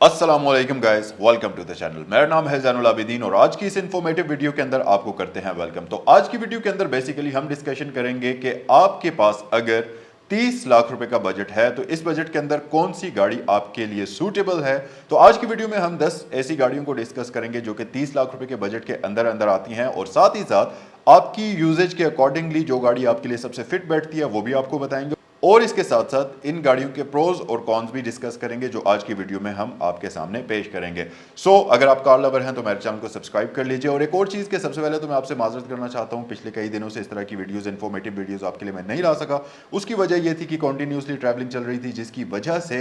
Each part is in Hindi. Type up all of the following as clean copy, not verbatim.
अस्सलामुअलैकुम guys, welcome to the channel. मेरा नाम है ज़ैनुल आबिदीन और आज की इस इन्फॉर्मेटिव वीडियो के अंदर आपको करते हैं वेलकम। तो आज की वीडियो के अंदर बेसिकली हम डिस्कशन करेंगे कि आपके पास अगर 30 लाख रुपए का बजट है तो इस बजट के अंदर कौन सी गाड़ी आपके लिए सूटेबल है। तो आज की वीडियो में हम 10 ऐसी गाड़ियों को डिस्कस करेंगे जो कि 30 लाख रुपए के बजट के अंदर अंदर आती हैं और साथ ही साथ आपकी यूजेज के अकॉर्डिंगली जो गाड़ी आपके लिए सबसे फिट बैठती है वो भी आपको बताएंगे और इसके साथ साथ इन गाड़ियों के प्रोज और कॉन्स भी डिस्कस करेंगे जो आज की वीडियो में हम आपके सामने पेश करेंगे। अगर आप कार लवर हैं तो मेरे चैनल को सब्सक्राइब कर लीजिए। और एक और चीज़ के सबसे पहले तो मैं आपसे माजरत करना चाहता हूं, पिछले कई दिनों से इस तरह की वीडियोस इन्फॉर्मेटिव वीडियोस आपके लिए मैं नहीं ला सका। उसकी वजह यह थी कि कॉन्टीन्यूसली ट्रैवलिंग चल रही थी जिसकी वजह से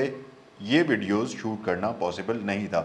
ये वीडियोस शूट करना पॉसिबल नहीं था।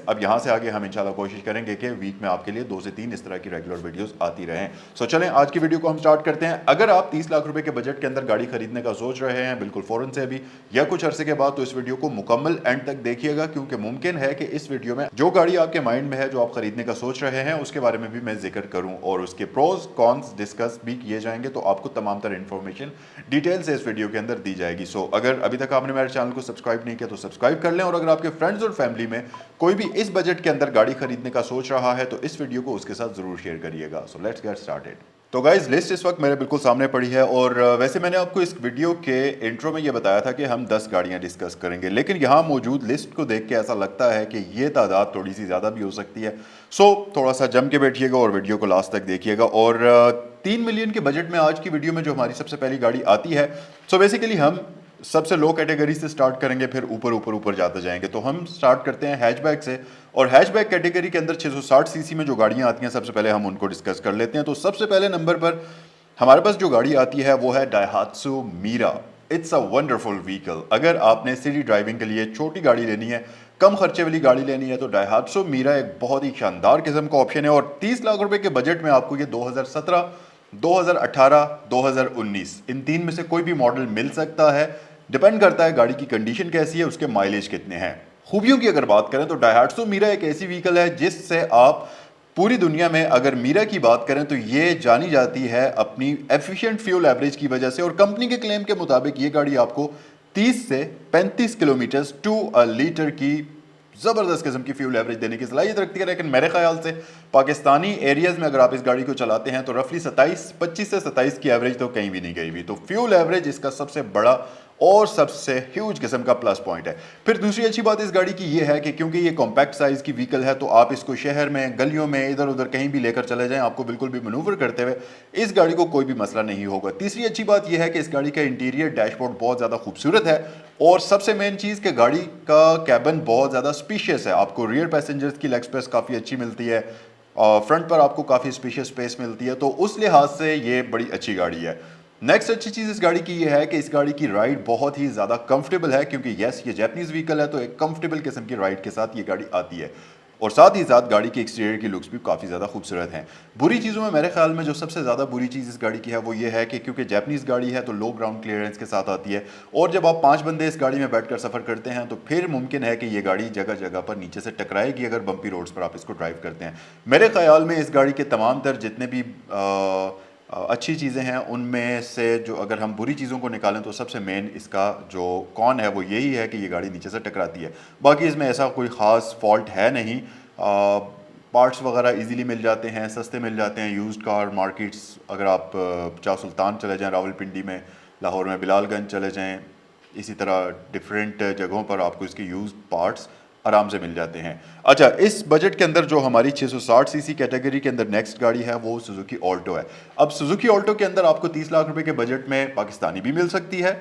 अब यहाँ से आगे हम इंशाल्लाह कोशिश करेंगे कि वीक में आपके लिए 2 से 3 इस तरह की रेगुलर वीडियोस आती रहें। चलें आज की वीडियो को हम स्टार्ट करते हैं। अगर आप 30 लाख रुपए के बजट के अंदर गाड़ी खरीदने का सोच रहे हैं बिल्कुल फौरन से अभी या कुछ अरसे के बाद, तो इस वीडियो को मुकम्मल एंड तक देखिएगा क्योंकि मुमकिन है कि इस वीडियो में जो गाड़ी आपके माइंड में है जो आप खरीदने का सोच रहे हैं उसके बारे में भी मैं जिक्र करूं और उसके प्रोज कॉन्स डिस्कस भी किए जाएंगे, तो आपको तमाम तरह इंफॉर्मेशन डिटेल से इस वीडियो के अंदर दी जाएगी। अगर अभी तक आपने मेरे चैनल को सब्सक्राइब नहीं किया तो सब्सक्राइब कर लें और अगर आपके फ्रेंड्स और फैमिली में कोई भी इस बजट के अंदर गाड़ी खरीदने का सोच रहा है तो इस वीडियो को उसके साथ जरूर शेयर करिएगा। Let's get started. तो गाइज लिस्ट इस वक्त मेरे बिल्कुल सामने पड़ी है और वैसे मैंने आपको इस वीडियो के इंट्रो में ये बताया था कि हम 10 गाड़ियां डिस्कस करेंगे, लेकिन यहाँ मौजूद लिस्ट को देख के ऐसा लगता है कि ये तादाद थोड़ी सी ज़्यादा भी हो सकती है। थोड़ा सा जम के बैठिएगा और वीडियो को लास्ट तक देखिएगा। और 3 मिलियन के बजट में आज की वीडियो में जो हमारी सबसे पहली गाड़ी आती है, बेसिकली हम सबसे लो कैटेगरी से स्टार्ट करेंगे, फिर ऊपर ऊपर ऊपर जाते जाएंगे। तो हम स्टार्ट करते हैं हैचबैक से और हैचबैक कैटेगरी के अंदर 660 सीसी में जो गाड़ियां आती हैं सबसे पहले हम उनको डिस्कस कर लेते हैं। तो सबसे पहले नंबर पर हमारे पास जो गाड़ी आती है वो है Daihatsu Mira. It's a wonderful vehicle. अगर आपने सिटी ड्राइविंग के लिए छोटी गाड़ी लेनी है, कम खर्चे वाली गाड़ी लेनी है, तो डायहात्सु मीरा एक बहुत ही शानदार किस्म का ऑप्शन है। और 30 लाख रुपए के बजट में आपको ये 2017, 2018, 2019 इन तीन में से कोई भी मॉडल मिल सकता है। डिपेंड करता है गाड़ी की कंडीशन कैसी है, उसके माइलेज कितने हैं। खूबियों की अगर बात करें तो डायहात्सु मीरा एक ऐसी व्हीकल है जिससे आप पूरी दुनिया में अगर मीरा की बात करें तो ये जानी जाती है अपनी एफिशिएंट फ्यूल एवरेज की वजह से। और कंपनी के क्लेम के मुताबिक ये गाड़ी आपको 30 से 35 किलोमीटर टू अ लीटर की जबरदस्त किस्म की फ्यूल एवरेज देने की सलाहियत रखती है। लेकिन मेरे ख्याल से पाकिस्तानी एरियाज में अगर आप इस गाड़ी को चलाते हैं तो रफली 25 से 27 की एवरेज तो कहीं भी नहीं गई हुई। तो फ्यूल एवरेज इसका सबसे बड़ा और सबसे ह्यूज किस्म का प्लस पॉइंट है। फिर दूसरी अच्छी बात इस गाड़ी की ये है कि क्योंकि ये कॉम्पैक्ट साइज की व्हीकल है तो आप इसको शहर में, गलियों में, इधर उधर कहीं भी लेकर चले जाएं, आपको बिल्कुल भी मनूवर करते हुए इस गाड़ी को कोई भी मसला नहीं होगा। तीसरी अच्छी बात यह है कि इस गाड़ी का इंटीरियर डैशबोर्ड बहुत ज़्यादा खूबसूरत है और सबसे मेन चीज़ कि गाड़ी का कैबिन बहुत ज़्यादा स्पेशियस है। आपको रियर पैसेंजर्स की लेग स्पेस काफ़ी अच्छी मिलती है और फ्रंट पर आपको काफ़ी स्पेशियस स्पेस मिलती है, तो उस लिहाज से ये बड़ी अच्छी गाड़ी है। नेक्स्ट अच्छी चीज़ इस गाड़ी की यह है कि इस गाड़ी की राइड बहुत ही ज़्यादा कंफर्टेबल है क्योंकि यस ये जैपनीज व्हीकल है तो एक कंफर्टेबल किस्म की राइड के साथ ये गाड़ी आती है। और साथ ही साथ गाड़ी के एक्सटीरियर की लुक्स भी काफ़ी ज़्यादा खूबसूरत हैं। बुरी चीज़ों में मेरे ख्याल में जो सबसे ज़्यादा बुरी चीज़ इस गाड़ी की है वो ये है कि क्योंकि जैपनीज़ गाड़ी है तो लो ग्राउंड क्लियरेंस के साथ आती है और जब आप 5 बंदे इस गाड़ी में बैठकर सफ़र करते हैं तो फिर मुमकिन है कि ये गाड़ी जगह जगह पर नीचे से टकराएगी अगर बम्पी रोड्स पर आप इसको ड्राइव करते हैं। मेरे ख्याल में इस गाड़ी के तमाम तर जितने भी अच्छी चीज़ें हैं उनमें से जो अगर हम बुरी चीज़ों को निकालें तो सबसे मेन इसका जो कौन है वो यही है कि ये गाड़ी नीचे से टकराती है। बाकी इसमें ऐसा कोई ख़ास फॉल्ट है नहीं। पार्ट्स वगैरह इजीली मिल जाते हैं, सस्ते मिल जाते हैं। यूज्ड कार मार्केट्स अगर आप चाहे सुल्तान चले जाएं, रावलपिंडी में, लाहौर में बिलालगंज चले जाएं, इसी तरह डिफरेंट जगहों पर आपको इसके यूज्ड पार्ट्स आराम से मिल जाते हैं। अच्छा, इस बजट के अंदर जो हमारी 660 सीसी कैटेगरी के अंदर नेक्स्ट गाड़ी है वो सुजुकी ऑल्टो है। अब सुजुकी ऑल्टो के अंदर आपको 30 लाख रुपए के बजट में पाकिस्तानी भी मिल सकती है।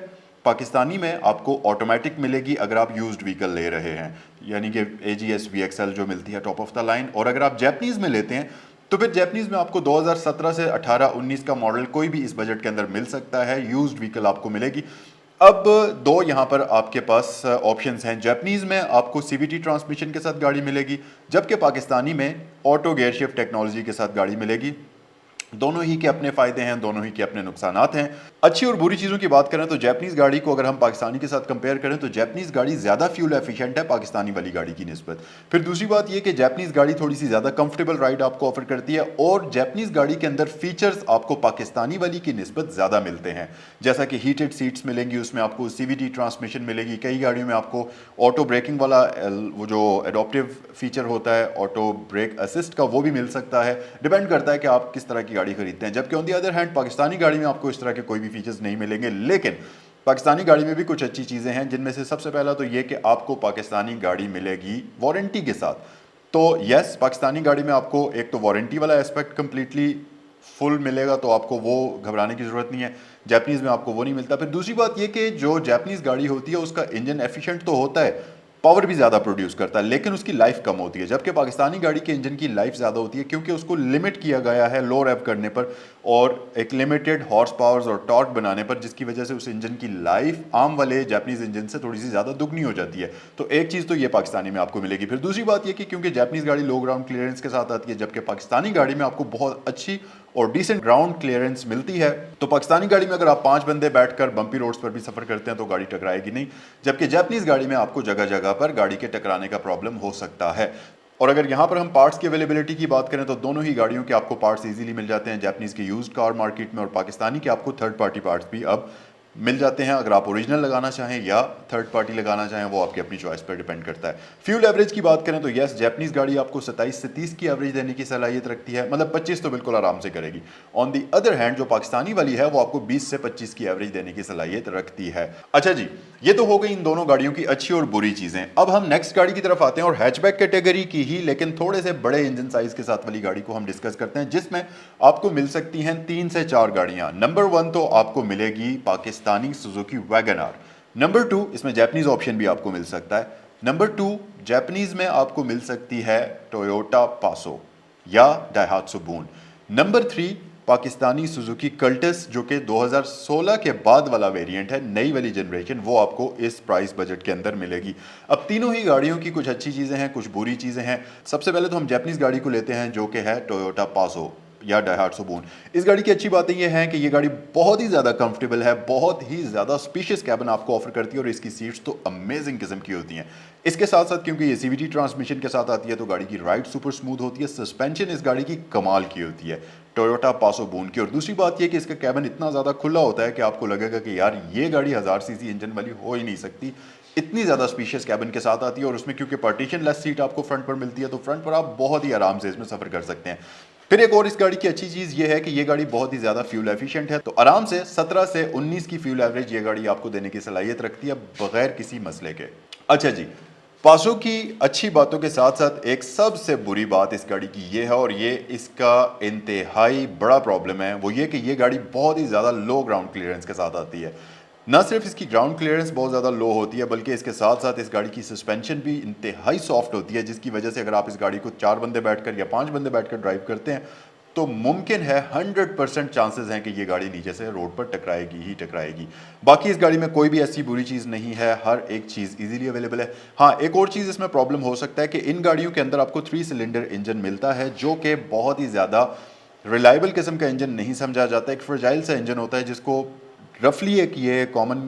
पाकिस्तानी में आपको ऑटोमेटिक मिलेगी अगर आप यूज्ड व्हीकल ले रहे हैं, यानी कि AGS VXL जो मिलती है टॉप ऑफ द लाइन। और अगर आप जैपनीज़ में लेते हैं तो फिर जैपनीज़ में आपको 2017 से 18-19 का मॉडल कोई भी इस बजट के अंदर मिल सकता है, यूज्ड व्हीकल आपको मिलेगी। अब दो यहाँ पर आपके पास ऑप्शंस हैं। जैपनीज़ में आपको CVT ट्रांसमिशन के साथ गाड़ी मिलेगी, जबकि पाकिस्तानी में ऑटो गियर शिफ्ट टेक्नोलॉजी के साथ गाड़ी मिलेगी। दोनों ही के अपने फायदे हैं, दोनों ही के अपने नुकसानात हैं। अच्छी और बुरी चीज़ों की बात करें तो जापानीज़ गाड़ी को अगर हम पाकिस्तानी के साथ कंपेयर करें तो जापानीज़ गाड़ी ज़्यादा फ्यूल एफिशिएंट है पाकिस्तानी वाली गाड़ी की निस्बत। फिर दूसरी बात यह कि जापानीज़ गाड़ी थोड़ी सी ज़्यादा कंफर्टेबल राइड आपको ऑफर करती है और जापानीज़ गाड़ी के अंदर फीचर्स आपको पाकिस्तानी वाली की निस्बत ज़्यादा मिलते हैं, जैसा कि हीटेड सीट्स मिलेंगी, उसमें आपको सीवीटी ट्रांसमिशन मिलेगी, कई गाड़ियों में आपको ऑटो ब्रेकिंग वाला वो जो एडॉप्टिव फीचर होता है ऑटो ब्रेक असिस्ट का, वो भी मिल सकता है। डिपेंड करता है कि आप किस तरह की गाड़ी खरीदते हैं। जबकि on the other hand Pakistani गाड़ी में आपको इस तरह के कोई भी फीचर्स नहीं मिलेंगे, लेकिन पाकिस्तानी गाड़ी में भी कुछ अच्छी चीज़ें हैं, जिनमें से सबसे पहला तो ये कि आपको पाकिस्तानी गाड़ी मिलेगी वारंटी के साथ। तो यस, पाकिस्तानी गाड़ी में आपको एक तो वारंटी वाला एस्पेक्ट कंप्लीटली फुल मिलेगा, तो आपको वो घबराने की ज़रूरत नहीं है। जापानीज़ में आपको वो नहीं मिलता। फिर दूसरी बात ये कि जो जापानीज़ गाड़ी होती है उसका इंजन एफिशिएंट तो होता है, पावर भी ज़्यादा प्रोड्यूस करता है, लेकिन उसकी लाइफ कम होती है। जबकि पाकिस्तानी गाड़ी के इंजन की लाइफ ज़्यादा होती है, क्योंकि उसको लिमिट किया गया है लो रेव करने पर और एक लिमिटेड हॉर्स पावर्स और टॉर्क बनाने पर, जिसकी वजह से उस इंजन की लाइफ आम वाले जापानीज़ इंजन से थोड़ी सी ज़्यादा दुगनी हो जाती है। तो एक चीज़ तो ये पाकिस्तानी में आपको मिलेगी। फिर दूसरी बात ये कि क्योंकि जापानीज़ गाड़ी लो ग्राउंड क्लियरेंस के साथ आती है, जबकि पाकिस्तानी गाड़ी में आपको बहुत अच्छी और डिसेंट ग्राउंड क्लियरेंस मिलती है। तो पाकिस्तानी गाड़ी में अगर आप 5 बंदे बैठकर बम्पी रोड्स पर भी सफर करते हैं तो गाड़ी टकराएगी नहीं, जबकि जापानीज़ गाड़ी में आपको जगह जगह पर गाड़ी के टकराने का प्रॉब्लम हो सकता है। और अगर यहाँ पर हम पार्ट्स की अवेलेबिलिटी की बात करें तो दोनों ही गाड़ियों के आपको पार्ट्स इजीली मिल जाते हैं, जापानीज़ के यूज्ड कार मार्केट में, और पाकिस्तानी के आपको थर्ड पार्टी पार्ट्स भी अब मिल जाते हैं। अगर आप ओरिजिनल लगाना चाहें या थर्ड पार्टी लगाना चाहें, वो आपकी अपनी चॉइस पर डिपेंड करता है। फ्यूल एवरेज की बात करें तो यस, जापानीज़ गाड़ी आपको 27 से 30 की एवरेज देने की सलाहियत रखती है, मतलब 25 तो बिल्कुल आराम से करेगी। ऑन दी अदर हैंड जो पाकिस्तानी वाली है वो आपको 20 से 25 की एवरेज देने की सलाहियत रखती है। अच्छा जी, ये तो हो गई इन दोनों गाड़ियों की अच्छी और बुरी चीज़ें। अब हम नेक्स्ट गाड़ी की तरफ आते हैं और हैचबैक कैटेगरी की ही लेकिन थोड़े से बड़े इंजन साइज के साथ वाली गाड़ी को हम डिस्कस करते हैं, जिसमें आपको मिल सकती हैं 3 से 4 गाड़ियां। नंबर 1 तो आपको मिलेगी Pakistani Suzuki Wagon R. Number 2, इसमें जापानीज ऑप्शन भी आपको मिल सकता है। नंबर 2, जापानीज में आपको मिल सकती है टोयोटा पासो या डायहात्सु बून। नंबर 3, पाकिस्तानी सुजुकी कल्टस, जो कि 2016 के बाद वाला वेरिएंट है, नई वाली जनरेशन, वो आपको इस प्राइस बजट के अंदर मिलेगी। अब तीनों ही गाड़ियों की कुछ अच्छी चीज़ें हैं, कुछ बुरी चीज़ें हैं। सबसे पहले तो हम जापानीज गाड़ी को लेते हैं, जो कि है टोयोटा पासो या डायहात्सु बून। इस गाड़ी की अच्छी बातें ये हैं कि ये गाड़ी बहुत ही ज़्यादा कंफर्टेबल है, बहुत ही ज़्यादा स्पेशियस कैबिन आपको ऑफर करती है और इसकी सीट्स तो अमेजिंग किस्म की होती हैं। इसके साथ साथ क्योंकि ये सीवीटी ट्रांसमिशन के साथ आती है तो गाड़ी की राइड सुपर स्मूथ होती है। सस्पेंशन इस गाड़ी की कमाल की होती है टोयोटा पासो बून की। और दूसरी बात यह कि इसका कैबिन इतना ज़्यादा खुला होता है कि आपको लगेगा कि यार ये गाड़ी 1000 सीसी इंजन वाली हो ही नहीं सकती, इतनी ज़्यादा स्पेशियस कैबिन के साथ आती है। और उसमें क्योंकि पार्टीशन लेस सीट आपको फ्रंट पर मिलती है तो फ्रंट पर आप बहुत ही आराम से इसमें सफ़र कर सकते हैं। फिर एक और इस गाड़ी की अच्छी चीज़ ये है कि ये गाड़ी बहुत ही ज़्यादा फ्यूल एफिशिएंट है, तो आराम से 17 से 19 की फ्यूल एवरेज ये गाड़ी आपको देने की सलाहियत रखती है बगैर किसी मसले के। अच्छा जी, पासो की अच्छी बातों के साथ साथ एक सबसे बुरी बात इस गाड़ी की ये है, और ये इसका इंतहाई बड़ा प्रॉब्लम है, वो ये कि ये गाड़ी बहुत ही ज़्यादा लो ग्राउंड क्लियरेंस के साथ आती है। ना सिर्फ इसकी ग्राउंड क्लियरेंस बहुत ज़्यादा लो होती है, बल्कि इसके साथ साथ इस गाड़ी की सस्पेंशन भी इंतहाई सॉफ्ट होती है, जिसकी वजह से अगर आप इस गाड़ी को 4 बंदे बैठकर या 5 बंदे बैठकर ड्राइव करते हैं तो मुमकिन है 100% चांसेस हैं कि ये गाड़ी नीचे से रोड पर टकराएगी ही टकराएगी। बाकी इस गाड़ी में कोई भी ऐसी बुरी चीज़ नहीं है, हर एक चीज़ इजीली अवेलेबल है। हाँ, एक और चीज़ इसमें प्रॉब्लम हो सकता है कि इन गाड़ियों के अंदर आपको 3 सिलेंडर इंजन मिलता है, जो कि बहुत ही ज़्यादा रिलायबल किस्म का इंजन नहीं समझा जाता। एक फ्रेजाइल सा इंजन होता है, जिसको रफली एक ये कॉमन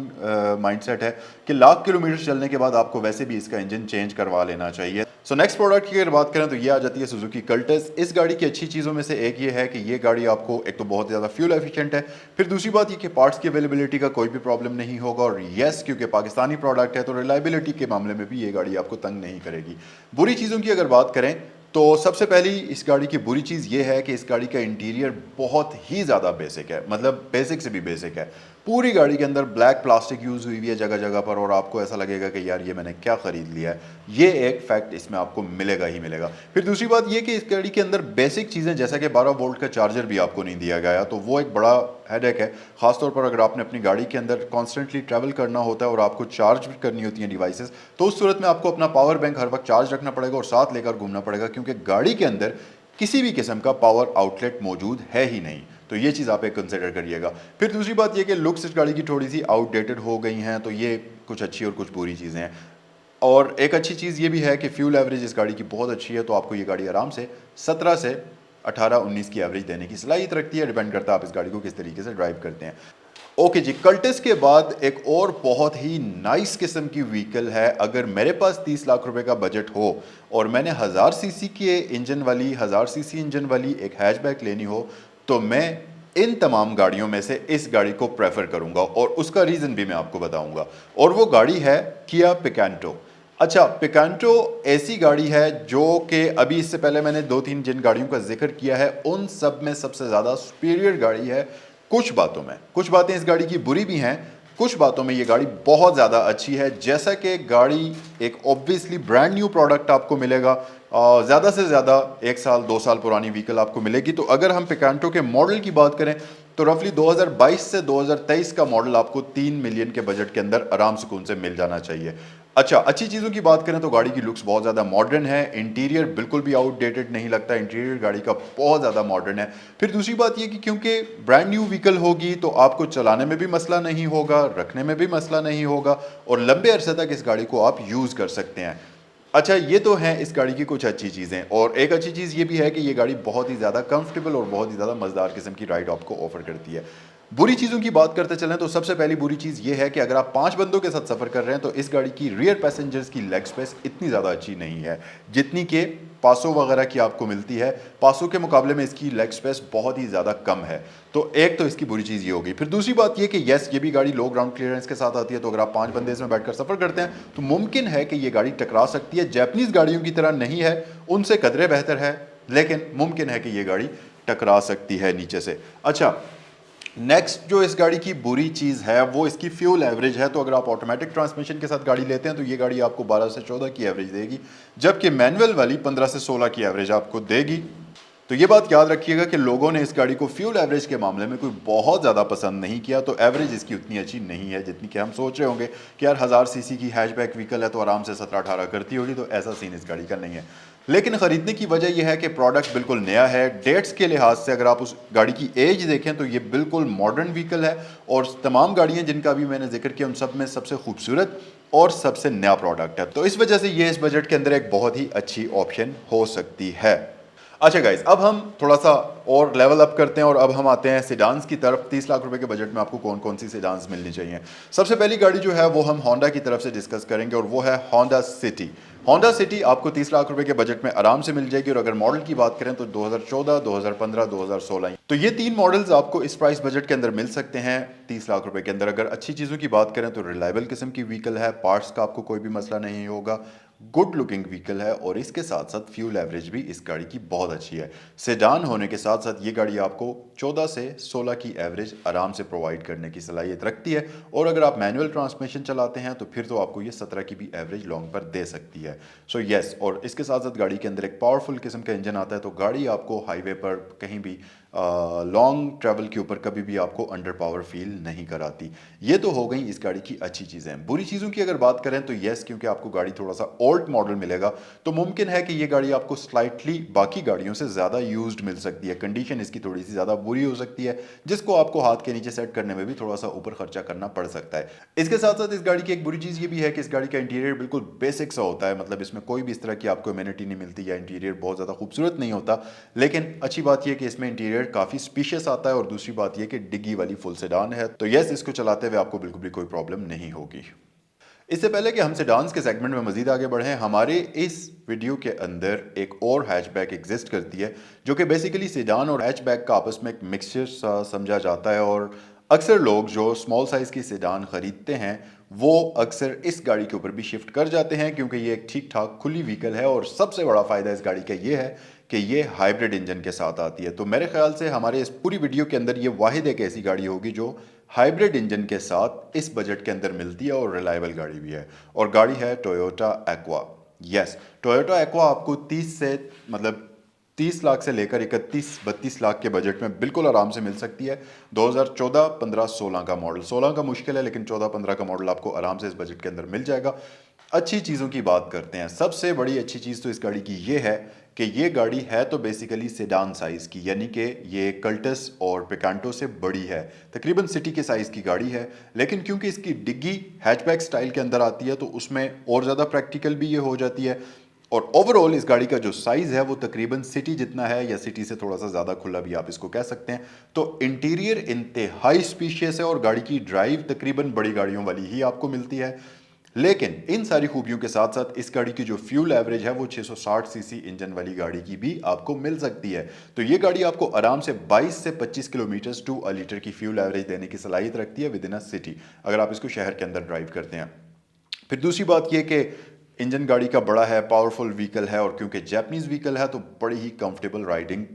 माइंडसेट है कि लाख किलोमीटर चलने के बाद आपको वैसे भी इसका इंजन चेंज करवा लेना चाहिए। सो नेक्स्ट प्रोडक्ट की अगर बात करें तो ये आ जाती है सुजुकी कल्टस। इस गाड़ी की अच्छी चीज़ों में से एक ये है कि ये गाड़ी आपको एक तो बहुत ज़्यादा फ्यूल एफिशिएंट है, फिर दूसरी बात ये कि पार्ट्स की अवेलेबिलिटी का कोई भी प्रॉब्लम नहीं होगा, और यस, क्योंकि पाकिस्तानी प्रोडक्ट है तो रिलायबिलिटी के मामले में भी ये गाड़ी आपको तंग नहीं करेगी। बुरी चीज़ों की अगर बात करें तो सबसे पहली इस गाड़ी की बुरी चीज़ ये है कि इस गाड़ी का इंटीरियर बहुत ही ज़्यादा बेसिक है, मतलब बेसिक से भी बेसिक है। पूरी गाड़ी के अंदर ब्लैक प्लास्टिक यूज़ हुई है जगह जगह पर, और आपको ऐसा लगेगा कि यार ये मैंने क्या ख़रीद लिया है। ये एक फैक्ट इसमें आपको मिलेगा ही मिलेगा। फिर दूसरी बात ये कि इस गाड़ी के अंदर बेसिक चीज़ें जैसा कि 12 वोल्ट का चार्जर भी आपको नहीं दिया गया, तो वो एक बड़ा हेडेक है, ख़ासतौर पर अगर आपने अपनी गाड़ी के अंदर कॉन्स्टेंटली ट्रैवल करना होता है और आपको चार्ज भी करनी होती है डिवाइसेस, तो उस सूरत में आपको अपना पावर बैंक हर वक्त चार्ज रखना पड़ेगा और साथ लेकर घूमना पड़ेगा, क्योंकि गाड़ी के अंदर किसी भी किस्म का पावर आउटलेट मौजूद है ही नहीं। तो ये चीज़ आप एक कंसिडर करिएगा। फिर दूसरी बात ये कि लुक्स इस गाड़ी की थोड़ी सी आउटडेटेड हो गई हैं, तो ये कुछ अच्छी और कुछ बुरी चीज़ें हैं। और एक अच्छी चीज़ ये भी है कि फ्यूल एवरेज इस गाड़ी की बहुत अच्छी है, तो आपको ये गाड़ी आराम से 17 से 18-19 की एवरेज देने की सलाहियत रखती है। डिपेंड करता है आप इस गाड़ी को किस तरीके से ड्राइव करते हैं। ओके जी, कल्टस के बाद एक और बहुत ही नाइस किस्म की व्हीकल है। अगर मेरे पास 30 लाख रुपए का बजट हो और मैंने 1000 सीसी के इंजन वाली 1000 सीसी इंजन वाली एक हैचबैक लेनी हो, तो मैं इन तमाम गाड़ियों में से इस गाड़ी को प्रेफर करूंगा और उसका रीजन भी मैं आपको बताऊंगा। और वो गाड़ी है किया पिकेंटो। अच्छा, पिकेंटो ऐसी गाड़ी है जो कि अभी इससे पहले मैंने 2-3 जिन गाड़ियों का जिक्र किया है उन सब में सबसे ज़्यादा सुपीरियर गाड़ी है। कुछ बातों में, कुछ बातें इस गाड़ी की बुरी भी हैं, कुछ बातों में ये गाड़ी बहुत ज़्यादा अच्छी है। जैसा कि गाड़ी एक ऑब्वियसली ब्रांड न्यू प्रोडक्ट आपको मिलेगा, ज़्यादा से ज़्यादा 1 साल 2 साल पुरानी व्हीकल आपको मिलेगी। तो अगर हम पिकेंटो के मॉडल की बात करें तो रफली 2022 से 2023 का मॉडल आपको 3 मिलियन के बजट के अंदर आराम सुकून से मिल जाना चाहिए। अच्छा, अच्छी चीज़ों की बात करें तो गाड़ी की लुक्स बहुत ज़्यादा मॉडर्न है, इंटीरियर बिल्कुल भी आउटडेटेड नहीं लगता, इंटीरियर गाड़ी का बहुत ज़्यादा मॉडर्न है। फिर दूसरी बात ये कि क्योंकि ब्रांड न्यू व्हीकल होगी तो आपको चलाने में भी मसला नहीं होगा, रखने में भी मसला नहीं होगा और लंबे अरसे तक इस गाड़ी को आप यूज़ कर सकते हैं। अच्छा, ये तो है इस गाड़ी की कुछ अच्छी चीज़ें, और एक अच्छी चीज़ ये भी है कि ये गाड़ी बहुत ही ज़्यादा कंफर्टेबल और बहुत ही ज़्यादा मज़ेदार किस्म की राइड आपको ऑफर करती है। बुरी चीज़ों की बात करते चलें तो सबसे पहली बुरी चीज़ ये है कि अगर आप 5 बंदों के साथ सफ़र कर रहे हैं तो इस गाड़ी की रियर पैसेंजर्स की लेग स्पेस इतनी ज़्यादा अच्छी नहीं है जितनी कि पासो वगैरह की आपको मिलती है। पासो के मुकाबले में इसकी लेग स्पेस बहुत ही ज़्यादा कम है। तो एक तो इसकी बुरी चीज़ ये होगी। फिर दूसरी बात ये कि यस, ये भी गाड़ी लो ग्राउंड क्लियरेंस के साथ आती है, तो अगर आप 5 बंदे इसमें बैठकर सफ़र करते हैं तो मुमकिन है कि ये गाड़ी टकरा सकती है। जैपनीज़ गाड़ियों की तरह नहीं है, उनसे कदरे बेहतर है, लेकिन मुमकिन है कि ये गाड़ी टकरा सकती है नीचे से। अच्छा, नेक्स्ट जो इस गाड़ी की बुरी चीज़ है वो इसकी फ्यूल एवरेज है। तो अगर आप ऑटोमेटिक ट्रांसमिशन के साथ गाड़ी लेते हैं तो ये गाड़ी आपको 12 से 14 की एवरेज देगी, जबकि मैनुअल वाली 15 से 16 की एवरेज आपको देगी। तो ये बात याद रखिएगा कि लोगों ने इस गाड़ी को फ्यूल एवरेज के मामले में कोई बहुत ज़्यादा पसंद नहीं किया, तो एवरेज इसकी उतनी अच्छी नहीं है जितनी कि हम सोच रहे होंगे कि यार 1000 सीसी की हैचबैक व्हीकल है तो आराम से 17-18 करती होगी। तो ऐसा सीन इस गाड़ी का नहीं है। लेकिन ख़रीदने की वजह यह है कि प्रोडक्ट बिल्कुल नया है। डेट्स के लिहाज से अगर आप उस गाड़ी की एज देखें तो ये बिल्कुल मॉडर्न व्हीकल है और तमाम गाड़ियाँ जिनका भी मैंने जिक्र किया उन सब में सबसे खूबसूरत और सबसे नया प्रोडक्ट है। तो इस वजह से ये इस बजट के अंदर एक बहुत ही अच्छी ऑप्शन हो सकती है। अच्छा गाइस, अब हम थोड़ा सा और लेवल अप करते हैं और अब हम आते हैं सेडान्स की तरफ। 30 लाख रुपए के बजट में आपको कौन कौन सी सेडान्स मिलनी चाहिए। सबसे पहली गाड़ी जो है वो हम होंडा की तरफ से डिस्कस करेंगे और वो है होंडा सिटी। होंडा सिटी आपको 30 लाख रुपए के बजट में आराम से मिल जाएगी और अगर मॉडल की बात करें तो 2014, 2015, 2016, तो ये 3 मॉडल्स आपको इस प्राइस बजट के अंदर मिल सकते हैं 30 लाख रुपए के अंदर। अगर अच्छी चीज़ों की बात करें तो रिलायबल किस्म की व्हीकल है, पार्ट्स का आपको कोई भी मसला नहीं होगा, गुड लुकिंग व्हीकल है और इसके साथ साथ फ्यूल एवरेज भी इस गाड़ी की बहुत अच्छी है। सेडान होने के साथ साथ ये गाड़ी आपको 14 से 16 की एवरेज आराम से प्रोवाइड करने की सलाहियत रखती है और अगर आप मैनुअल ट्रांसमिशन चलाते हैं तो फिर तो आपको ये 17 की भी एवरेज लॉन्ग पर दे सकती है। सो यस, और इसके साथ साथ गाड़ी के अंदर एक पावरफुल किस्म का इंजन आता है, तो गाड़ी आपको हाईवे पर कहीं भी लॉन्ग ट्रैवल के ऊपर कभी भी आपको अंडर पावर फील नहीं कराती। ये तो हो गई इस गाड़ी की अच्छी चीज़ें। बुरी चीज़ों की अगर बात करें तो यस, क्योंकि आपको गाड़ी थोड़ा सा ओल्ड मॉडल मिलेगा तो मुमकिन है कि ये गाड़ी आपको स्लाइटली बाकी गाड़ियों से ज़्यादा यूज्ड मिल सकती है। कंडीशन इसकी थोड़ी सी ज़्यादा बुरी हो सकती है जिसको आपको हाथ के नीचे सेट करने में भी थोड़ा सा ऊपर खर्चा करना पड़ सकता है। इसके साथ साथ इस गाड़ी की एक बुरी चीज़ ये भी है कि इस गाड़ी का इंटीरियर बिल्कुल बेसिक सा होता है, मतलब इसमें कोई भी इस तरह की आपको इम्यूनिटी नहीं मिलती या इंटीरियर बहुत ज़्यादा खूबसूरत नहीं होता। लेकिन अच्छी बात यह कि इसमें इंटीरियर काफ़ी स्पीशियस आता है और दूसरी बात यह कि डिग्गी वाली फुल सेडान है, तो यस, इसको चलाते हुए आपको बिल्कुल भी कोई प्रॉब्लम नहीं होगी। इससे पहले कि हम सेडान्स के सेगमेंट में मजीद आगे बढ़ें, हमारे इस वीडियो के अंदर एक और हैचबैक एग्जिस्ट करती है जो कि बेसिकली सेडान और हैचबैक का आपस में एक मिक्सचर सा समझा जाता है और अक्सर लोग जो स्मॉल साइज़ की सेडान ख़रीदते हैं वो अक्सर इस गाड़ी के ऊपर भी शिफ्ट कर जाते हैं क्योंकि ये एक ठीक ठाक खुली व्हीकल है और सबसे बड़ा फ़ायदा इस गाड़ी का ये है कि ये हाइब्रिड इंजन के साथ आती है। तो मेरे ख्याल से हमारे इस पूरी वीडियो के अंदर ये वाहिद एक ऐसी गाड़ी होगी जो हाइब्रिड इंजन के साथ इस बजट के अंदर मिलती है और रिलायबल गाड़ी भी है, और गाड़ी है Toyota aqua. Yes, Toyota aqua आपको 30 से मतलब 30 लाख से लेकर 31-32 लाख के बजट में बिल्कुल आराम से मिल सकती है। 2014, 15, 16 का मॉडल, 16 का मुश्किल है लेकिन 14-15 का मॉडल आपको आराम से इस बजट के अंदर मिल जाएगा। अच्छी चीज़ों की बात करते हैं। सबसे बड़ी अच्छी चीज़ तो इस गाड़ी की ये है कि ये गाड़ी है तो बेसिकली सेडान साइज़ की, यानी कि ये कल्टस और पिकांटो से बड़ी है, तकरीबन सिटी के साइज़ की गाड़ी है। लेकिन क्योंकि इसकी डिग्गी हैचबैक स्टाइल के अंदर आती है तो उसमें और ज़्यादा प्रैक्टिकल भी ये हो जाती है। और ओवरऑल इस गाड़ी का जो साइज है वो तकरीबन सिटी जितना है, या सिटी से थोड़ा सा ज़्यादा खुला भी आप इसको कह सकते हैं। तो इंटीरियर इंतहाई स्पीशियस है और गाड़ी की ड्राइव तकरीबन बड़ी गाड़ियों वाली ही आपको मिलती है। लेकिन इन सारी खूबियों के साथ साथ इस गाड़ी की जो फ्यूल एवरेज है वो 660 सीसी इंजन वाली गाड़ी की भी आपको मिल सकती है। तो ये गाड़ी आपको आराम से 22 से 25 किलोमीटर टू अ लीटर की फ्यूल एवरेज देने की सलाहियत रखती है विद इन अ सिटी, अगर आप इसको शहर के अंदर ड्राइव करते हैं। फिर दूसरी बात यह कि इंजन गाड़ी का बड़ा है, पावरफुल व्हीकल है, और क्योंकि जैपनीज व्हीकल है तो बड़ी ही कंफर्टेबल राइडिंग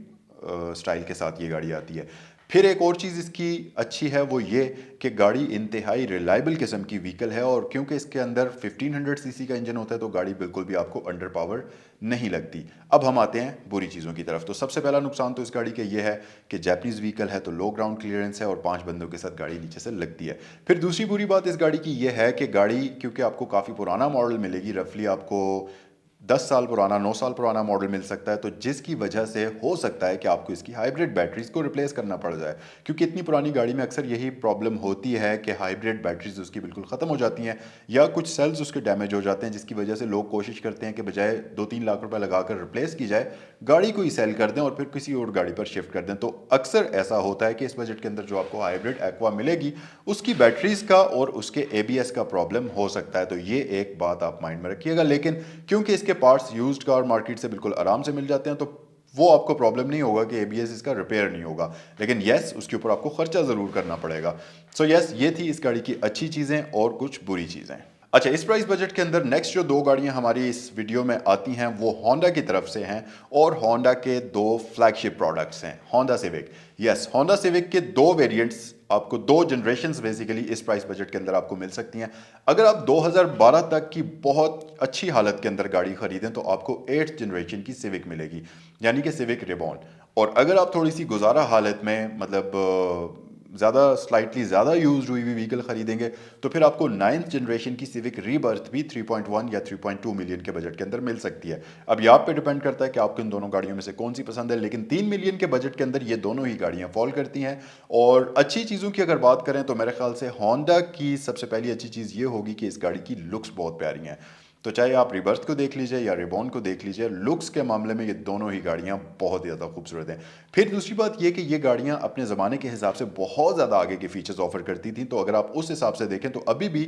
स्टाइल के साथ ये गाड़ी आती है। फिर एक और चीज़ इसकी अच्छी है वो ये कि गाड़ी इंतहाई रिलायबल किस्म की व्हीकल है, और क्योंकि इसके अंदर 1500 सीसी का इंजन होता है तो गाड़ी बिल्कुल भी आपको अंडर पावर नहीं लगती। अब हम आते हैं बुरी चीज़ों की तरफ। तो सबसे पहला नुकसान तो इस गाड़ी का ये है कि जैपनीज व्हीकल है तो लो ग्राउंड क्लियरेंस है और 5 बंदों के साथ गाड़ी नीचे से लगती है। फिर दूसरी बुरी बात इस गाड़ी की ये है कि गाड़ी क्योंकि आपको काफ़ी पुराना मॉडल मिलेगी, रफली आपको 10 साल पुराना, 9 साल पुराना मॉडल मिल सकता है, तो जिसकी वजह से हो सकता है कि आपको इसकी हाइब्रिड बैटरीज को रिप्लेस करना पड़ जाए, क्योंकि इतनी पुरानी गाड़ी में अक्सर यही प्रॉब्लम होती है कि हाइब्रिड बैटरीज उसकी बिल्कुल ख़त्म हो जाती हैं या कुछ सेल्स उसके डैमेज हो जाते हैं, जिसकी वजह से लोग कोशिश करते हैं कि बजाय 2-3 लाख रुपए लगाकर रिप्लेस की जाए, गाड़ी को ही सेल कर दें और फिर किसी और गाड़ी पर शिफ्ट कर दें। तो अक्सर ऐसा होता है कि इस बजट के अंदर जो आपको हाइब्रिड एक्वा मिलेगी उसकी बैटरीज का और उसके एबीएस का प्रॉब्लम हो सकता है। तो ये एक बात आप माइंड में रखिएगा। लेकिन क्योंकि इसके पार्ट्स यूज्ड कार मार्केट से बिल्कुल आराम से मिल जाते हैं तो वो आपको प्रॉब्लम नहीं होगा कि एबीएस इसका रिपेयर नहीं होगा। लेकिन यस, उसके ऊपर आपको खर्चा जरूर करना पड़ेगा। सो यस, ये थी इस गाड़ी की अच्छी चीजें और कुछ बुरी चीजें। अच्छा, इस प्राइस बजट के अंदर नेक्स्ट जो दो गाड़ियां हमारी इस वीडियो में आती हैं वो होंडा की तरफ से हैं, और होंडा के दो फ्लैगशिप प्रोडक्ट्स हैं, Honda civic. Yes, Honda civic के दो वेरिएंट्स आपको, दो जनरेशन्स बेसिकली इस प्राइस बजट के अंदर आपको मिल सकती हैं। अगर आप 2012 तक की बहुत अच्छी हालत के अंदर गाड़ी खरीदें तो आपको 8th जनरेशन की सिविक मिलेगी, यानी कि सिविक रिबॉन। और अगर आप थोड़ी सी गुजारा हालत में, मतलब ज़्यादा स्लाइटली ज़्यादा यूज हुई हुई व्हीकल खरीदेंगे तो फिर आपको 9th जनरेशन की सिविक रीबर्थ भी 3.1 या 3.2 मिलियन के बजट के अंदर मिल सकती है। अब ये आप पे डिपेंड करता है कि आपको इन दोनों गाड़ियों में से कौन सी पसंद है, लेकिन 3 मिलियन के बजट के अंदर ये दोनों ही गाड़ियां फॉल करती हैं। और अच्छी चीज़ों की अगर बात करें तो मेरे ख्याल से होंडा की सबसे पहली अच्छी चीज़ ये होगी कि इस गाड़ी की लुक्स बहुत प्यारी हैं। तो चाहे आप रिबर्थ को देख लीजिए या रिबॉन को देख लीजिए, लुक्स के मामले में ये दोनों ही गाड़ियां बहुत ज़्यादा खूबसूरत हैं। फिर दूसरी बात ये कि ये गाड़ियां अपने ज़माने के हिसाब से बहुत ज़्यादा आगे के फीचर्स ऑफर करती थी। तो अगर आप उस हिसाब से देखें तो अभी भी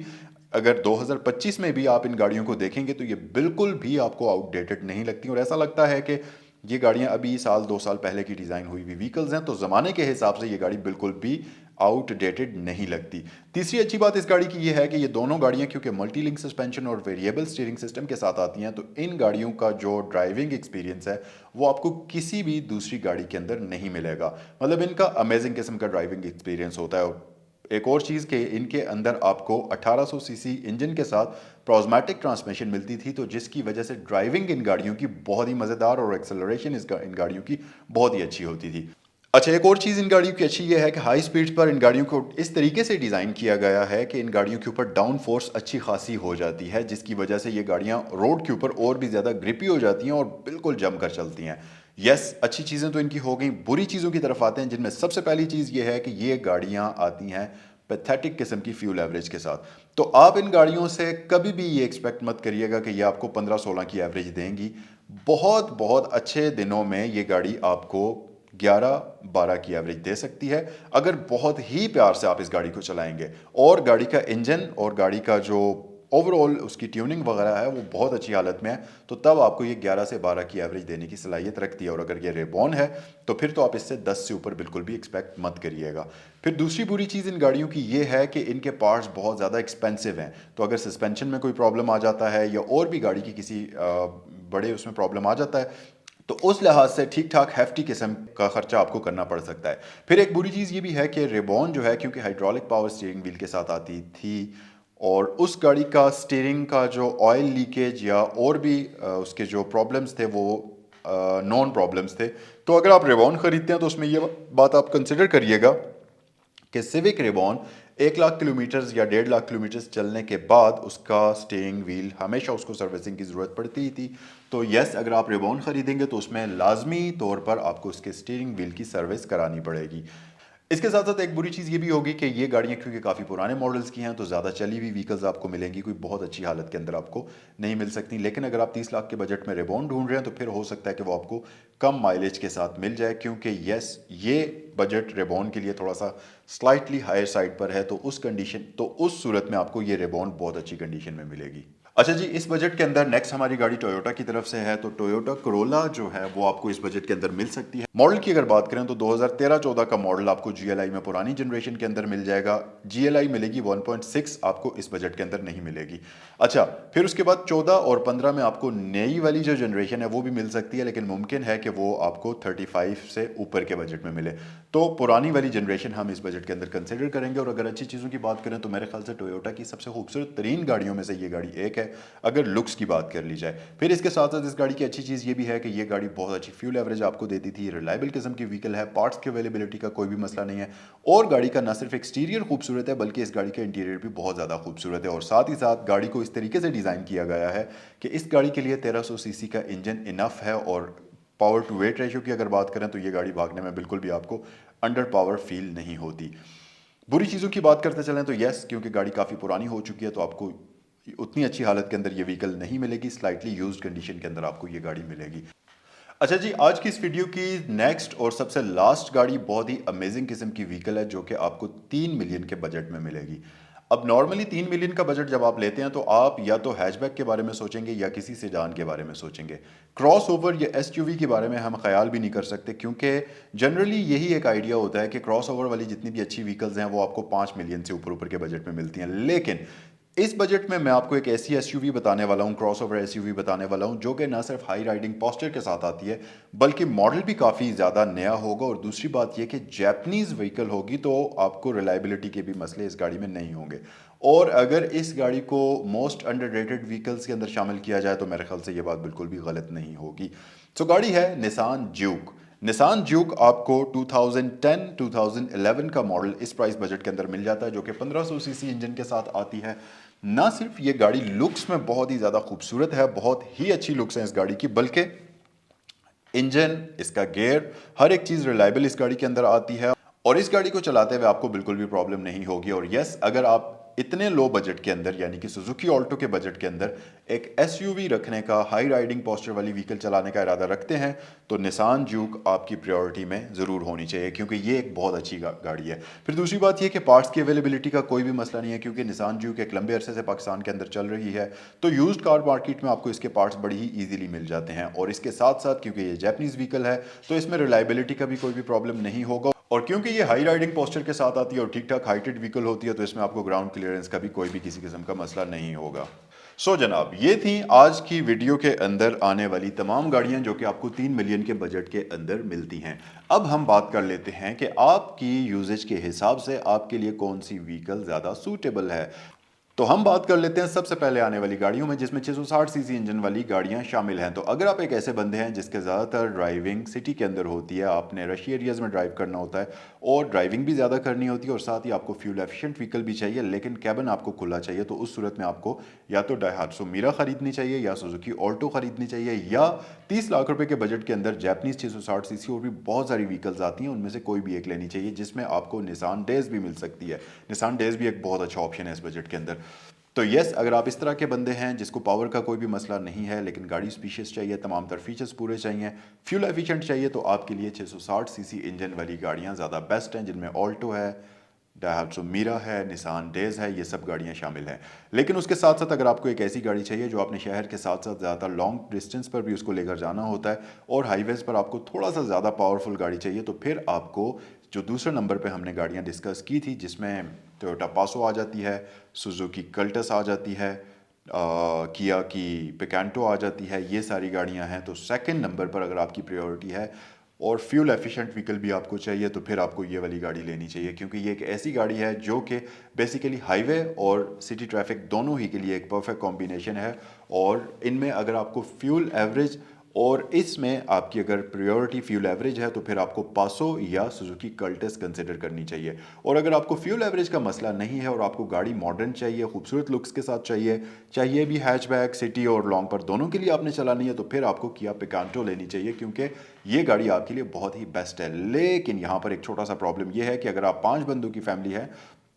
अगर 2025 में भी आप इन गाड़ियों को देखेंगे तो ये बिल्कुल भी आपको आउटडेटेड नहीं लगती, और ऐसा लगता है कि ये गाड़ियां अभी साल 2 साल पहले की डिज़ाइन हुई हुई व्हीकल्स हैं। तो ज़माने के हिसाब से ये गाड़ी बिल्कुल भी आउटडेटेड नहीं लगती। तीसरी अच्छी बात इस गाड़ी की ये है कि ये दोनों गाड़ियां क्योंकि मल्टी लिंक सस्पेंशन और वेरिएबल स्टीयरिंग सिस्टम के साथ आती हैं, तो इन गाड़ियों का जो ड्राइविंग एक्सपीरियंस है वो आपको किसी भी दूसरी गाड़ी के अंदर नहीं मिलेगा। मतलब इनका अमेजिंग किस्म का ड्राइविंग एक्सपीरियंस होता है। एक और चीज़ के इनके अंदर आपको 1800 सीसी इंजन के साथ प्रोज्मेटिक ट्रांसमिशन मिलती थी, तो जिसकी वजह से ड्राइविंग इन गाड़ियों की बहुत ही मज़ेदार और एक्सेलरेशन इन गाड़ियों की बहुत ही अच्छी होती थी। अच्छा, एक और चीज़ इन गाड़ियों की अच्छी ये है कि हाई स्पीड्स पर इन गाड़ियों को इस तरीके से डिज़ाइन किया गया है कि इन गाड़ियों के ऊपर डाउन फोर्स अच्छी खासी हो जाती है, जिसकी वजह से ये गाड़ियाँ रोड के ऊपर और भी ज़्यादा ग्रिपी हो जाती हैं और बिल्कुल जम कर चलती हैं। यस, अच्छी चीज़ें तो इनकी हो गई, बुरी चीज़ों की तरफ आते हैं, जिनमें सबसे पहली चीज़ ये है कि ये गाड़ियाँ आती हैं पैथेटिक किस्म की फ्यूल एवरेज के साथ। तो आप इन गाड़ियों से कभी भी ये एक्सपेक्ट मत करिएगा कि ये आपको 15-16 की एवरेज देंगी। बहुत बहुत अच्छे दिनों में ये गाड़ी आपको 11-12 की एवरेज दे सकती है, अगर बहुत ही प्यार से आप इस गाड़ी को चलाएंगे और गाड़ी का इंजन और गाड़ी का जो ओवरऑल उसकी ट्यूनिंग वगैरह है वो बहुत अच्छी हालत में है, तो तब आपको ये 11 से 12 की एवरेज देने की सलाहियत रखती है। और अगर ये रेबॉन है तो फिर तो आप इससे 10 से ऊपर बिल्कुल भी एक्सपेक्ट मत करिएगा। फिर दूसरी बुरी चीज़ इन गाड़ियों की ये है कि इनके पार्ट्स बहुत ज़्यादा एक्सपेंसिव हैं, तो अगर सस्पेंशन में कोई प्रॉब्लम आ जाता है या और भी गाड़ी की किसी बड़े उसमें प्रॉब्लम आ जाता है तो उस लिहाज से ठीक ठाक हैफ्टी किस्म का खर्चा आपको करना पड़ सकता है। फिर एक बुरी चीज़ ये भी है कि रेबॉन जो है क्योंकि हाइड्रोलिक पावर स्टीयरिंग व्हील के साथ आती थी, और उस गाड़ी का स्टीयरिंग का जो ऑयल लीकेज या और भी उसके जो प्रॉब्लम्स थे वो नॉन प्रॉब्लम्स थे। तो अगर आप रेबॉन ख़रीदते हैं तो उसमें ये बात आप कंसिडर करिएगा कि सिविक रिबॉन 1 लाख किलोमीटर्स या 1.5 लाख किलोमीटर्स चलने के बाद उसका स्टीयरिंग व्हील हमेशा उसको सर्विसिंग की ज़रूरत पड़ती ही थी। तो यस, अगर आप रिबॉन ख़रीदेंगे तो उसमें लाजमी तौर पर आपको उसके स्टीयरिंग व्हील की सर्विस करानी पड़ेगी। इसके साथ साथ एक बुरी चीज़ ये भी होगी कि ये गाड़ियाँ क्योंकि काफ़ी पुराने मॉडल्स की हैं तो ज़्यादा चली हुई व्हीकल्स आपको मिलेंगी, कोई बहुत अच्छी हालत के अंदर आपको नहीं मिल सकती। लेकिन अगर आप 30 लाख के बजट में रेबॉन ढूंढ रहे हैं तो फिर हो सकता है कि वो आपको कम माइलेज के साथ मिल जाए, क्योंकि यस ये बजट रेबॉन के लिए थोड़ा सा स्लाइटली हायर साइड पर है, तो उस सूरत में आपको ये रेबॉन बहुत अच्छी कंडीशन में मिलेगी। अच्छा जी, इस बजट के अंदर नेक्स्ट हमारी गाड़ी टोयोटा की तरफ से है। तो टोयोटा करोला जो है वो आपको इस बजट के अंदर मिल सकती है। मॉडल की अगर बात करें तो 2013-14 का मॉडल आपको जीएलआई में पुरानी जनरेशन के अंदर मिल जाएगा। जीएलआई मिलेगी 1.6, आपको इस बजट के अंदर नहीं मिलेगी। अच्छा, फिर उसके बाद 14 और 15 में आपको नई वाली जो जनरेशन है वो भी मिल सकती है, लेकिन मुमकिन है कि वो आपको 35 से ऊपर के बजट में मिले। तो पुरानी वाली जनरेशन हम इस बजट के अंदर कंसिडर करेंगे। और अगर अच्छी चीज़ों की बात करें तो मेरे ख्याल से टोयोटा की सबसे खूबसूरत तरीन गाड़ियों में से ये गाड़ी एक है, अगर लुक्स की बात कर ली जाए। फिर इसके साथ साथ इस गाड़ी की अच्छी चीज़ ये भी है कि ये गाड़ी बहुत अच्छी फ्यूल एवरेज आपको देती थी, रिलायबल किस्म की व्हीकल है, पार्ट्स की अवेलेबिलिटी का कोई भी मसला नहीं है। और गाड़ी का न सिर्फ एक्सटीरियर खूबसूरत है बल्कि इस गाड़ी का इंटीरियर भी बहुत ज़्यादा खूबसूरत है। और साथ ही साथ गाड़ी को इस तरीके से डिज़ाइन किया गया है कि इस गाड़ी के लिए 1300 सीसी का इंजन इनफ है। और पावर टू वेट रेशियो की अगर बात करें तो ये गाड़ी भागने में बिल्कुल भी आपको अंडर पावर फील नहीं होती। बुरी चीज़ों की बात करते चलें तो यस, क्योंकि गाड़ी काफ़ी पुरानी हो चुकी है तो आपको उतनी अच्छी हालत के अंदर ये व्हीकल नहीं मिलेगी, स्लाइटली यूज्ड कंडीशन के अंदर आपको ये गाड़ी मिलेगी। अच्छा जी, आज की इस वीडियो की नेक्स्ट और सबसे लास्ट गाड़ी बहुत ही अमेजिंग किस्म की व्हीकल है जो कि आपको 3 मिलियन के बजट में मिलेगी। अब नॉर्मली 3 मिलियन का बजट जब आप लेते हैं तो आप या तो हैचबैक के बारे में सोचेंगे या किसी सेडान के बारे में सोचेंगे। क्रॉस ओवर या एसयूवी के बारे में हम ख्याल भी नहीं कर सकते, क्योंकि जनरली यही एक आइडिया होता है कि क्रॉस ओवर वाली जितनी भी अच्छी व्हीकल्स हैं वो आपको 5 मिलियन से ऊपर ऊपर के बजट में मिलती हैं। लेकिन इस बजट में मैं आपको एक ऐसी एसयूवी बताने वाला हूं, क्रॉसओवर एसयूवी बताने वाला हूं जो कि ना सिर्फ हाई राइडिंग पोस्चर के साथ आती है बल्कि मॉडल भी काफ़ी ज़्यादा नया होगा। और दूसरी बात यह कि जैपनीज व्हीकल होगी तो आपको रिलायबिलिटी के भी मसले इस गाड़ी में नहीं होंगे। और अगर इस गाड़ी को मोस्ट अंडररेटेड व्हीकल्स के अंदर शामिल किया जाए तो मेरे ख्याल से यह बात बिल्कुल भी गलत नहीं होगी। सो गाड़ी है निसान ड्यूक। निसान ड्यूक आपको 2010-2011 का मॉडल इस प्राइस बजट के अंदर मिल जाता है जो कि 1500 सीसी इंजन के साथ आती है। ना सिर्फ ये गाड़ी लुक्स में बहुत ही ज़्यादा खूबसूरत है, बहुत ही अच्छी लुक्स हैं इस गाड़ी की, बल्कि इंजन, इसका गियर, हर एक चीज़ रिलायबल इस गाड़ी के अंदर आती है। और इस गाड़ी को चलाते हुए आपको बिल्कुल भी प्रॉब्लम नहीं होगी। और यस, अगर आप इतने लो बजट के अंदर यानी कि सुजुकी ऑल्टो के बजट के अंदर एक एसयूवी रखने का, हाई राइडिंग पोस्चर वाली व्हीकल चलाने का इरादा रखते हैं तो निसान ड्यूक आपकी प्रायोरिटी में ज़रूर होनी चाहिए, क्योंकि ये एक बहुत अच्छी गाड़ी है। फिर दूसरी बात यह कि पार्ट्स की अवेलेबिलिटी का कोई भी मसला नहीं है, क्योंकि निसान ड्यूक एक लंबे अरसे से पाकिस्तान के अंदर चल रही है तो यूज्ड कार मार्केट में आपको इसके पार्ट्स बड़ी ही ईजिली मिल जाते हैं। और इसके साथ साथ क्योंकि ये जैपनीज व्हीकल है तो इसमें रिलायबिलिटी का भी कोई भी प्रॉब्लम नहीं होगा। और क्योंकि ये हाई राइडिंग पोस्चर के साथ आती है और ठीक ठाक हाइटेड व्हीकल होती है तो इसमें आपको ग्राउंड क्लियरेंस का भी कोई भी किसी किस्म का मसला नहीं होगा। सो जनाब, ये थी आज की वीडियो के अंदर आने वाली तमाम गाड़ियां जो कि आपको 3 मिलियन के बजट के अंदर मिलती हैं। अब हम बात कर लेते हैं कि आपकी यूजेज के हिसाब से आपके लिए कौन सी व्हीकल ज़्यादा सूटेबल है। तो हम बात कर लेते हैं सबसे पहले आने वाली गाड़ियों में, जिसमें 660 सीसी इंजन वाली गाड़ियां शामिल हैं। तो अगर आप एक ऐसे बंदे हैं जिसके ज़्यादातर ड्राइविंग सिटी के अंदर होती है, आपने रश एरियाज में ड्राइव करना होता है और ड्राइविंग भी ज़्यादा करनी होती है और साथ ही आपको फ्यूल एफिशिएंट व्हीकल भी चाहिए लेकिन कैबिन आपको खुला चाहिए, तो उस सूरत में आपको या तो डायहात्सो मीरा खरीदनी चाहिए या सुजुकी ऑल्टो खरीदनी चाहिए, या 30 लाख रुपए के बजट के अंदर जैपनीज 660 सीसी और भी बहुत सारी व्हीकल्स आती हैं, उनमें से कोई भी एक लेनी चाहिए, जिसमें आपको निसान डेज भी मिल सकती है। निसान डेज भी एक बहुत अच्छा ऑप्शन है इस बजट के अंदर। तो यस, अगर आप इस तरह के बंदे हैं जिसको पावर का कोई भी मसला नहीं है लेकिन गाड़ी स्पीशियस चाहिए, तमाम तर फीचर्स पूरे चाहिए, फ्यूल एफिशिएंट चाहिए, तो आपके लिए 660 सीसी इंजन वाली गाड़ियां ज़्यादा बेस्ट हैं, जिनमें ऑल्टो है, डायहात्सो मीरा है, निसान डेज है, ये सब गाड़ियां शामिल हैं। लेकिन उसके साथ साथ अगर आपको एक ऐसी गाड़ी चाहिए जो अपने शहर के साथ साथ ज़्यादातर लॉन्ग डिस्टेंस पर भी उसको लेकर जाना होता है और हाईवेज़ पर आपको थोड़ा सा ज़्यादा पावरफुल गाड़ी चाहिए, तो फिर आपको जो दूसरे नंबर पे हमने गाड़ियां डिस्कस की थी जिसमें टोयोटा पासो आ जाती है, सुजुकी कल्टस आ जाती है, किया की पिकेंटो आ जाती है, ये सारी गाड़ियां हैं। तो सेकंड नंबर पर अगर आपकी प्रायोरिटी है और फ्यूल एफिशिएंट व्हीकल भी आपको चाहिए तो फिर आपको ये वाली गाड़ी लेनी चाहिए, क्योंकि ये एक ऐसी गाड़ी है जो कि बेसिकली हाईवे और सिटी ट्रैफिक दोनों ही के लिए एक परफेक्ट कॉम्बिनेशन है। और इनमें अगर आपको फ्यूल एवरेज और इसमें आपकी अगर प्रायोरिटी फ्यूल एवरेज है तो फिर आपको पासो या सुजुकी कल्टस कंसिडर करनी चाहिए। और अगर आपको फ्यूल एवरेज का मसला नहीं है और आपको गाड़ी मॉडर्न चाहिए, खूबसूरत लुक्स के साथ चाहिए भी हैचबैक सिटी और लॉन्ग पर दोनों के लिए आपने चलानी है, तो फिर आपको किया पिकांटो लेनी चाहिए क्योंकि ये गाड़ी आपके लिए बहुत ही बेस्ट है। लेकिन यहाँ पर एक छोटा सा प्रॉब्लम ये है कि अगर आप 5 बंदों की फैमिली है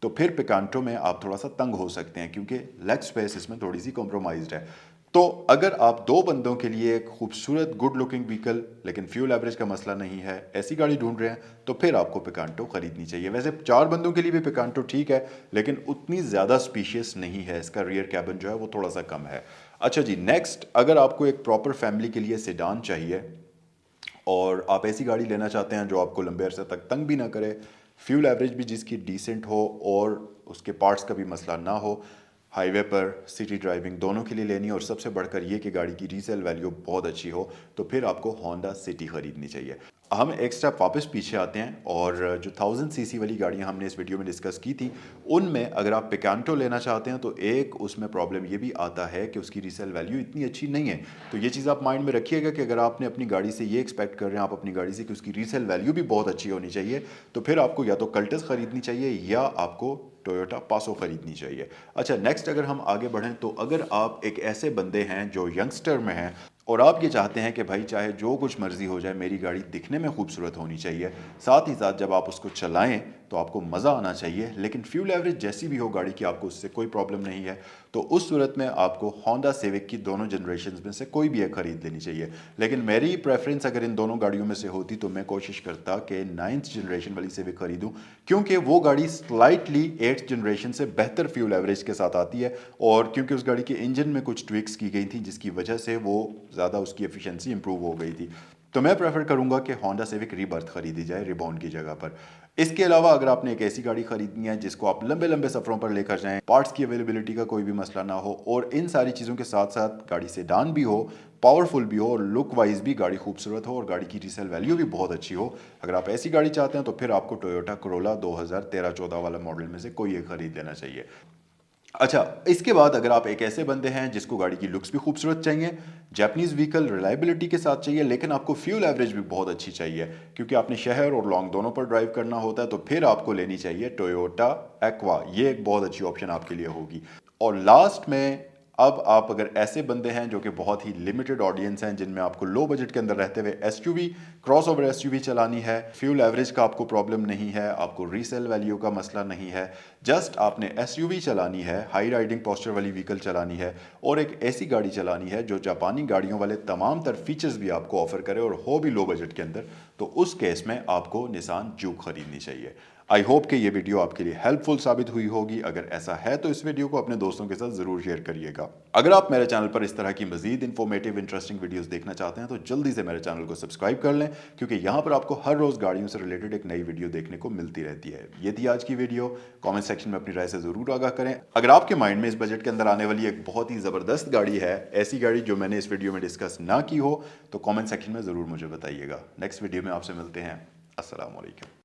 तो फिर पिकांटो में आप थोड़ा सा तंग हो सकते हैं क्योंकि लेग स्पेस इसमें थोड़ी सी कॉम्प्रोमाइज्ड है। तो अगर आप 2 बंदों के लिए एक खूबसूरत गुड लुकिंग व्हीकल लेकिन फ्यूल एवरेज का मसला नहीं है, ऐसी गाड़ी ढूंढ रहे हैं, तो फिर आपको पिकांटो खरीदनी चाहिए। वैसे 4 बंदों के लिए भी पिकांटो ठीक है, लेकिन उतनी ज़्यादा स्पीशियस नहीं है, इसका रियर कैबिन जो है वो थोड़ा सा कम है। अच्छा जी, नेक्स्ट अगर आपको एक प्रॉपर फैमिली के लिए सेडान चाहिए और आप ऐसी गाड़ी लेना चाहते हैं जो आपको लंबे अरसे तक तंग भी ना करे, फ्यूल एवरेज भी जिसकी डिसेंट हो और उसके पार्ट्स का भी मसला ना हो, हाईवे पर सिटी ड्राइविंग दोनों के लिए लेनी है और सबसे बढ़कर ये कि गाड़ी की रीसेल वैल्यू बहुत अच्छी हो, तो फिर आपको होंडा सिटी खरीदनी चाहिए। हम एक स्टेप वापस पीछे आते हैं और जो 1000 सीसी वाली गाड़ियां हमने इस वीडियो में डिस्कस की थी, उनमें अगर आप पिकांटो लेना चाहते हैं तो एक उसमें प्रॉब्लम ये भी आता है कि उसकी रीसेल वैल्यू इतनी अच्छी नहीं है। तो ये चीज़ आप माइंड में रखिएगा कि अगर आपने अपनी गाड़ी से ये एक्सपेक्ट कर रहे हैं आप अपनी गाड़ी से कि उसकी रीसेल वैल्यू भी बहुत अच्छी होनी चाहिए, तो फिर आपको या तो कल्टस खरीदनी चाहिए या आपको टोयोटा पासो खरीदनी चाहिए। अच्छा, नेक्स्ट अगर हम आगे बढ़ें तो अगर आप एक ऐसे बंदे हैं जो यंगस्टर में हैं और आप ये चाहते हैं कि भाई चाहे जो कुछ मर्जी हो जाए मेरी गाड़ी दिखने में खूबसूरत होनी चाहिए, साथ ही साथ जब आप उसको चलाएं तो आपको मज़ा आना चाहिए, लेकिन फ्यूल एवरेज जैसी भी हो गाड़ी की आपको उससे कोई प्रॉब्लम नहीं है, तो उस सूरत में आपको होंडा सिविक की दोनों जनरेशन में से कोई भी एक खरीद लेनी चाहिए। लेकिन मेरी प्रेफरेंस अगर इन दोनों गाड़ियों में से होती तो मैं कोशिश करता कि 9th जनरेशन वाली सिविक खरीदूं, क्योंकि वो गाड़ी स्लाइटली 8th जनरेशन से बेहतर फ्यूल एवरेज के साथ आती है और क्योंकि उस गाड़ी के इंजन में कुछ ट्विक्स की गई थी जिसकी वजह से वो ज़्यादा उसकी एफिशिएंसी इंप्रूव हो गई थी। तो मैं प्रेफर करूंगा कि होंडा सिविक रीबर्थ खरीदी जाए रिबॉन्ड की जगह पर। इसके अलावा अगर आपने एक ऐसी गाड़ी खरीदनी है जिसको आप लंबे लंबे सफरों पर लेकर जाएं, पार्ट्स की अवेलेबिलिटी का कोई भी मसला ना हो और इन सारी चीज़ों के साथ साथ गाड़ी सेडान भी हो, पावरफुल भी हो और लुक वाइज भी गाड़ी खूबसूरत हो और गाड़ी की रीसेल वैल्यू भी बहुत अच्छी हो, अगर आप ऐसी गाड़ी चाहते हैं तो फिर आपको टोयोटा करोला 2013-14 वाला मॉडल में से कोई एक खरीद लेना चाहिए। अच्छा, इसके बाद अगर आप एक ऐसे बंदे हैं जिसको गाड़ी की लुक्स भी खूबसूरत चाहिए, जापानीज व्हीकल रिलायबिलिटी के साथ चाहिए, लेकिन आपको फ्यूल एवरेज भी बहुत अच्छी चाहिए क्योंकि आपने शहर और लॉन्ग दोनों पर ड्राइव करना होता है, तो फिर आपको लेनी चाहिए टोयोटा एक्वा। ये एक बहुत अच्छी ऑप्शन आपके लिए होगी। और लास्ट में अब आप अगर ऐसे बंदे हैं जो कि बहुत ही लिमिटेड ऑडियंस हैं जिनमें आपको लो बजट के अंदर रहते हुए एसयूवी, क्रॉसओवर एसयूवी चलानी है, फ्यूल एवरेज का आपको प्रॉब्लम नहीं है, आपको रीसेल वैल्यू का मसला नहीं है, जस्ट आपने एसयूवी चलानी है, हाई राइडिंग पोस्चर वाली व्हीकल चलानी है और एक ऐसी गाड़ी चलानी है जो जापानी गाड़ियों वाले तमाम तर फीचर्स भी आपको ऑफर करे और हो भी लो बजट के अंदर, तो उस केस में आपको निसान जूक खरीदनी चाहिए। आई होप कि ये वीडियो आपके लिए हेल्पफुल साबित हुई होगी। अगर ऐसा है तो इस वीडियो को अपने दोस्तों के साथ ज़रूर शेयर करिएगा। अगर आप मेरे चैनल पर इस तरह की मजीद इंफॉर्मेटिव इंटरेस्टिंग वीडियोस देखना चाहते हैं तो जल्दी से मेरे चैनल को सब्सक्राइब कर लें क्योंकि यहाँ पर आपको हर रोज़ गाड़ियों से रिलेटेड एक नई वीडियो देखने को मिलती रहती है। ये थी आज की वीडियो। कॉमेंट सेक्शन में अपनी राय से ज़रूर आगाह करें। अगर आपके माइंड में इस बजट के अंदर आने वाली एक बहुत ही ज़बरदस्त गाड़ी है, ऐसी गाड़ी जो मैंने इस वीडियो में डिस्कस ना की हो, तो कॉमेंट सेक्शन में ज़रूर मुझे बताइएगा। नेक्स्ट वीडियो में आपसे मिलते हैं। अस्सलाम वालेकुम।